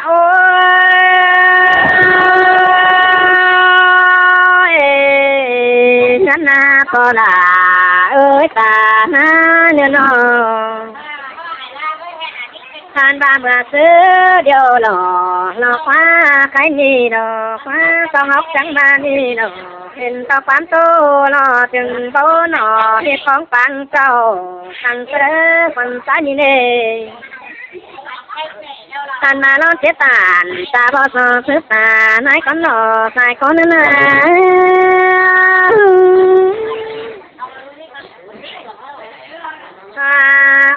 โอ้ยนั่นนาพอละเอ้ยตาหน้าเนื้อน้องทานบาเมื่อซื้อเดียวหล่อหลอกว่าใครนี่ดอกว่าต้องหอกจังมานี่ดอกเห็นต่อความโตหล่อจึงโตหน่อเห็ดของปังเจ้าตั้งเสือคนสายนี่เน่ทานมาล้อเสียตานตาบอสอซื้อตานายคนหล่อสายคนนั้นนะ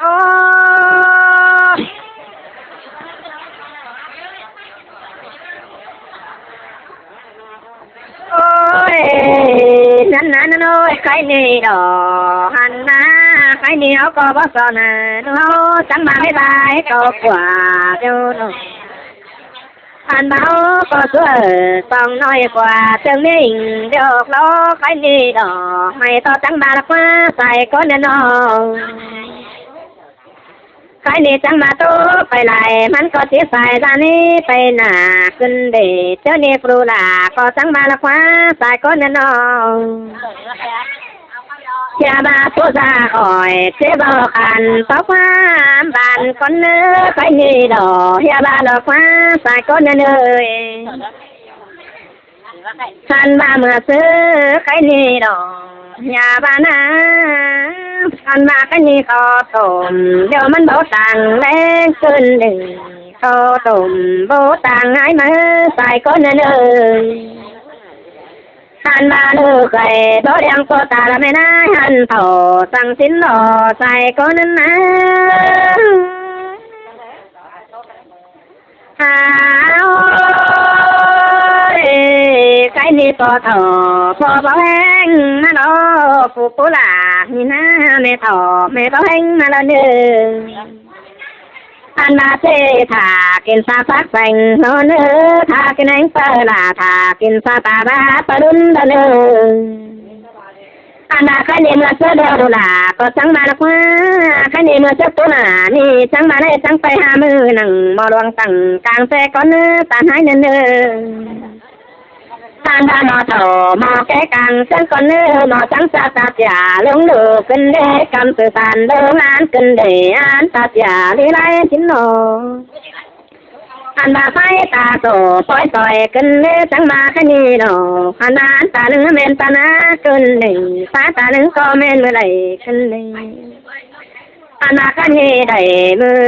โอ้โอ้ยนั่นโอ้ยใครนี่ดอกหันมาใครนี่เขาก็บอกสอนเขาจังมาไม่ได้ก็กว่าเจ้าหนูหันมาก็สวยต้องน้อยกว่าเจ้านิ่งเดี๋ยวล้อใครนี่ดอกไม่ต่อจังมาละว่าใส่ก้นน้องใครนี่จังมาตู้ไปไหลมันก็ที่ใส่ด้านนี้ไปหนาขึ้นเดชเจ้านี่ปลูหลาก็จังมาละคว้าใส่ก้นน้องเชื่อมาผู้ชาอ่อยเชื่อบอกขันตอกว่าบานคนเนื้อใครนี่ดอกเชื่อมาละคว้าใส่ก้นเนื้อขันมาเมื่อซื้อใครนี่ดอกอย่าบ้านะขันมาใครนี่ก็ต้มเดี๋ยวมันโบตังแรงขึ้นหนึ่งก็ต้มโบตังให้มือใส่ก้นเนื้อหันมาดูไก่โบเรียงโปตาละไม่น่าหันโถสั่งสินหล่อใส่ก้นนั้นนะหาไก่นี่ปอถอพอบ่แห้งมาดอปูปูหลานี่นะไม่ถอไม่บ่แห้งมาละเนื้ออันมาเทถากินซาฟักแสงโนเนื้อถากินแองเปลาถากินซาตาบาปรุนเนื้ออันมาใครนี่เมื่อเสือเดียวดูหลาก็จังมาละว่าใครนี่เมื่อเจ้าตัวหนานี่จังมาได้จังไปหามือหนังมอลวงตั้งกลางแซ่ก้อนเนื้อตาหายเนื้อทานทานอโถมอแก่กังเส้นก้อนเนื้อมอจังซาตาจ่าลงดูขึ้นเด็กกำสื่อสารเดินงานขึ้นเดียนตาจ่าลีไลชิ้นโนอันมาไฟตาโตปล่อยต่อยขึ้นเนื้อจังมาแค่นี้โนอันนานตาลึงเมนตาหน้าขึ้นหนึ่งตาลึงก็เมนเมื่อไรขึ้นหนึ่งอันมาแค่นี้ได้มือ